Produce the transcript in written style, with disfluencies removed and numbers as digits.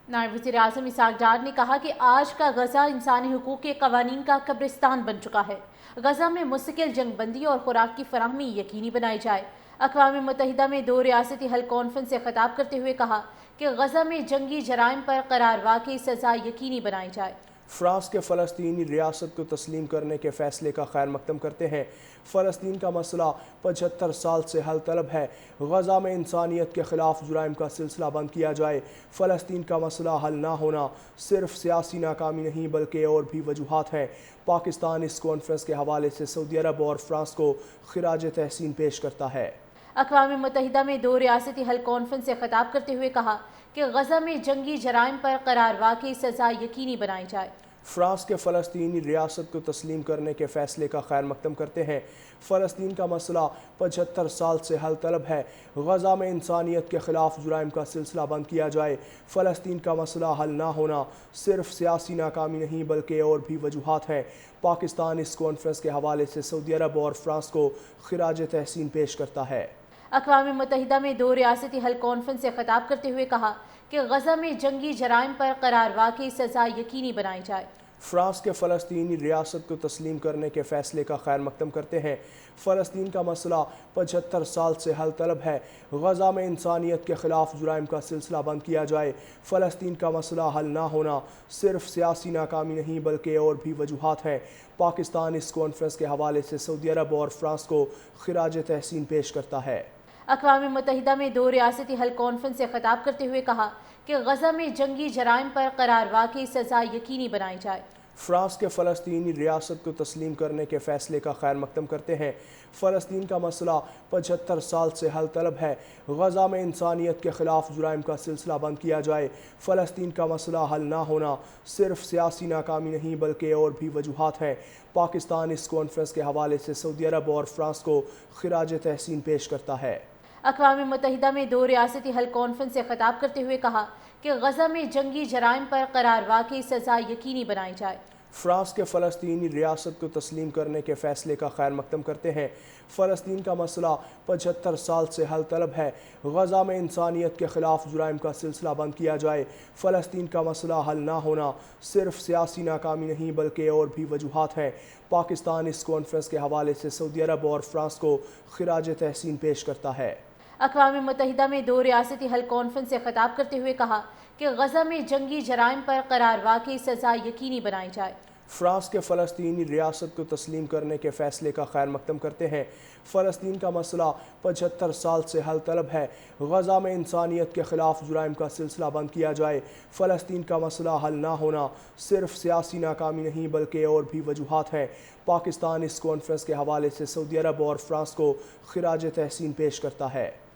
نائب وزیر اعظم اسحاق ڈار نے کہا کہ آج کا غزہ انسانی حقوق کے قوانین کا قبرستان بن چکا ہے۔ غزہ میں مستقل جنگ بندی اور خوراک کی فراہمی یقینی بنائی جائے۔ اقوام متحدہ میں 2 ریاستی حل کانفرنس سے خطاب کرتے ہوئے کہا کہ غزہ میں جنگی جرائم پر قرار واقعی سزا یقینی بنائی جائے۔ فرانس کے فلسطینی ریاست کو تسلیم کرنے کے فیصلے کا خیر مقدم کرتے ہیں۔ فلسطین کا مسئلہ 75 سال سے حل طلب ہے۔ غزہ میں انسانیت کے خلاف جرائم کا سلسلہ بند کیا جائے۔ فلسطین کا مسئلہ حل نہ ہونا صرف سیاسی ناکامی نہیں بلکہ اور بھی وجوہات ہیں۔ پاکستان اس کانفرنس کے حوالے سے سعودی عرب اور فرانس کو خراج تحسین پیش کرتا ہے۔ اقوام متحدہ میں 2 ریاستی حل کانفرنس سے خطاب کرتے ہوئے کہا کہ غزہ میں جنگی جرائم پر قرار واقعی سزا یقینی بنائی جائے۔ فرانس کے فلسطینی ریاست کو تسلیم کرنے کے فیصلے کا خیر مقدم کرتے ہیں۔ فلسطین کا مسئلہ 75 سال سے حل طلب ہے۔ غزہ میں انسانیت کے خلاف جرائم کا سلسلہ بند کیا جائے۔ فلسطین کا مسئلہ حل نہ ہونا صرف سیاسی ناکامی نہیں بلکہ اور بھی وجوہات ہیں۔ پاکستان اس کانفرنس کے حوالے سے سعودی عرب اور فرانس کو خراج تحسین پیش کرتا ہے۔ اقوام متحدہ میں 2 ریاستی حل کانفرنس سے خطاب کرتے ہوئے کہا کہ غزہ میں جنگی جرائم پر قرار واقعی سزا یقینی بنائی جائے۔ فرانس کے فلسطینی ریاست کو تسلیم کرنے کے فیصلے کا خیر مقدم کرتے ہیں۔ فلسطین کا مسئلہ 75 سال سے حل طلب ہے۔ غزہ میں انسانیت کے خلاف جرائم کا سلسلہ بند کیا جائے۔ فلسطین کا مسئلہ حل نہ ہونا صرف سیاسی ناکامی نہیں بلکہ اور بھی وجوہات ہیں۔ پاکستان اس کانفرنس کے حوالے سے سعودی عرب اور فرانس کو خراج تحسین پیش کرتا ہے۔ اقوام متحدہ میں 2 ریاستی حل کانفرنس سے خطاب کرتے ہوئے کہا کہ غزہ میں جنگی جرائم پر قرار واقعی سزا یقینی بنائی جائے۔ فرانس کے فلسطینی ریاست کو تسلیم کرنے کے فیصلے کا خیر مقدم کرتے ہیں۔ فلسطین کا مسئلہ 75 سال سے حل طلب ہے۔ غزہ میں انسانیت کے خلاف جرائم کا سلسلہ بند کیا جائے۔ فلسطین کا مسئلہ حل نہ ہونا صرف سیاسی ناکامی نہیں بلکہ اور بھی وجوہات ہیں۔ پاکستان اس کانفرنس کے حوالے سے سعودی عرب اور فرانس کو خراج تحسین پیش کرتا ہے۔ اقوام متحدہ میں 2 ریاستی حل کانفرنس سے خطاب کرتے ہوئے کہا کہ غزہ میں جنگی جرائم پر قرار واقعی سزا یقینی بنائی جائے۔ فرانس کے فلسطینی ریاست کو تسلیم کرنے کے فیصلے کا خیر مقدم کرتے ہیں۔ فلسطین کا مسئلہ 75 سال سے حل طلب ہے۔ غزہ میں انسانیت کے خلاف جرائم کا سلسلہ بند کیا جائے۔ فلسطین کا مسئلہ حل نہ ہونا صرف سیاسی ناکامی نہیں بلکہ اور بھی وجوہات ہیں۔ پاکستان اس کانفرنس کے حوالے سے سعودی عرب اور فرانس کو خراج تحسین پیش کرتا ہے۔ اقوام متحدہ میں 2 ریاستی حل کانفرنس سے خطاب کرتے ہوئے کہا کہ غزہ میں جنگی جرائم پر قرار واقعی سزا یقینی بنائی جائے۔ فرانس کے فلسطینی ریاست کو تسلیم کرنے کے فیصلے کا خیر مقدم کرتے ہیں۔ فلسطین کا مسئلہ 75 سال سے حل طلب ہے۔ غزہ میں انسانیت کے خلاف جرائم کا سلسلہ بند کیا جائے۔ فلسطین کا مسئلہ حل نہ ہونا صرف سیاسی ناکامی نہیں بلکہ اور بھی وجوہات ہیں۔ پاکستان اس کانفرنس کے حوالے سے سعودی عرب اور فرانس کو خراج تحسین پیش کرتا ہے۔